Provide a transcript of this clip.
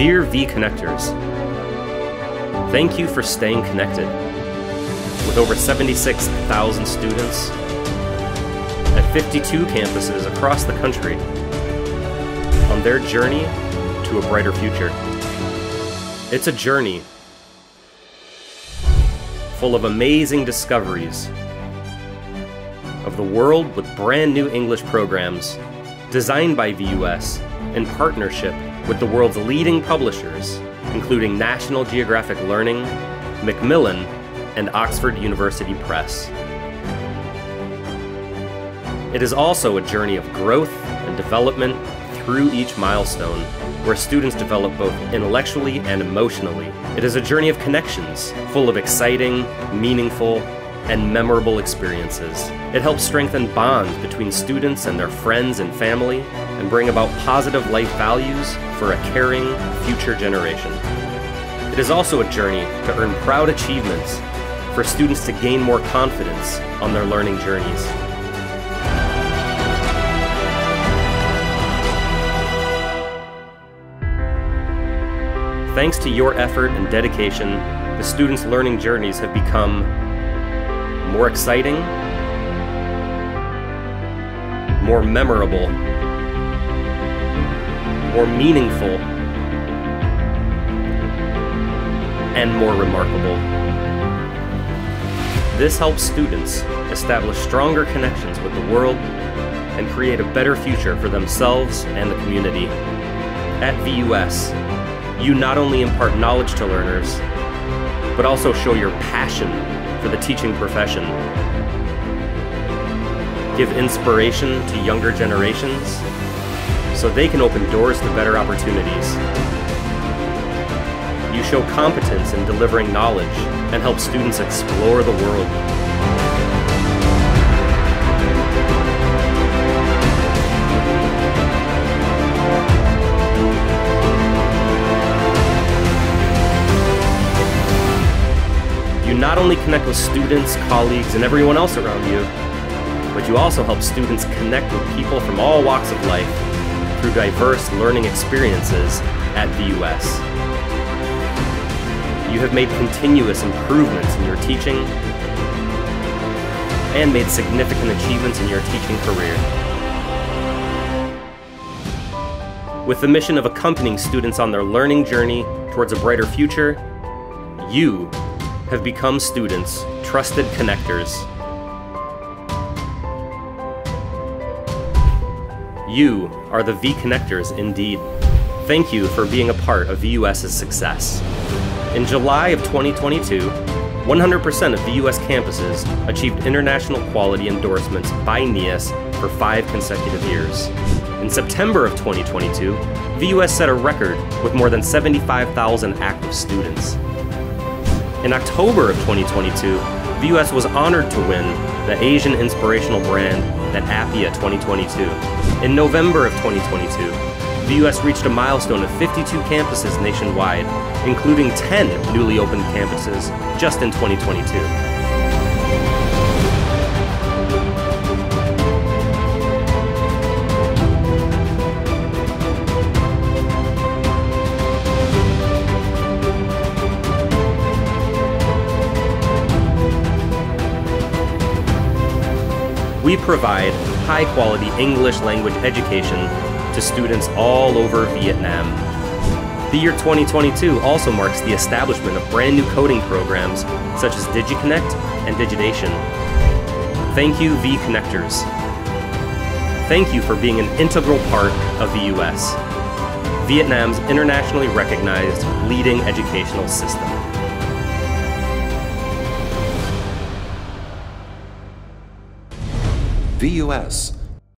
Dear V Connectors, thank you for staying connected. With over 76,000 students at 52 campuses across the country on their journey to a brighter future. It's a journey full of amazing discoveries of the world with brand new English programs designed by VUS in partnership with the world's leading publishers, including National Geographic Learning, Macmillan, and Oxford University Press. It is also a journey of growth and development through each milestone, where students develop both intellectually and emotionally. It is a journey of connections, full of exciting, meaningful, and memorable experiences. It helps strengthen bonds between students and their friends and family, and bring about positive life values for a caring future generation. It is also a journey to earn proud achievements for students to gain more confidence on their learning journeys. Thanks to your effort and dedication, the students' learning journeys have become more exciting, more memorable, more meaningful, and more remarkable. This helps students establish stronger connections with the world and create a better future for themselves and the community. At VUS, you not only impart knowledge to learners, but also show your passion for the teaching profession. Give inspiration to younger generations so they can open doors to better opportunities. You show competence in delivering knowledge and help students explore the world. You not only connect with students, colleagues, and everyone else around you, but you also help students connect with people from all walks of life through diverse learning experiences at VUS. You have made continuous improvements in your teaching and made significant achievements in your teaching career. With the mission of accompanying students on their learning journey towards a brighter future, you have become students' trusted connectors. You are the V Connectors indeed. Thank you for being a part of VUS's success. In July of 2022, 100% of VUS campuses achieved international quality endorsements by NIAS for 5 consecutive years. In September of 2022, VUS set a record with more than 75,000 active students. In October of 2022, VUS was honored to win the Asian Inspirational Brand at APPIA 2022. In November of 2022, VUS reached a milestone of 52 campuses nationwide, including 10 newly opened campuses just in 2022. We provide high-quality English language education to students all over Vietnam. The year 2022 also marks the establishment of brand new coding programs such as DigiConnect and Digidation. Thank you, V Connectors. Thank you for being an integral part of VUS, Vietnam's internationally recognized leading educational system. VUS,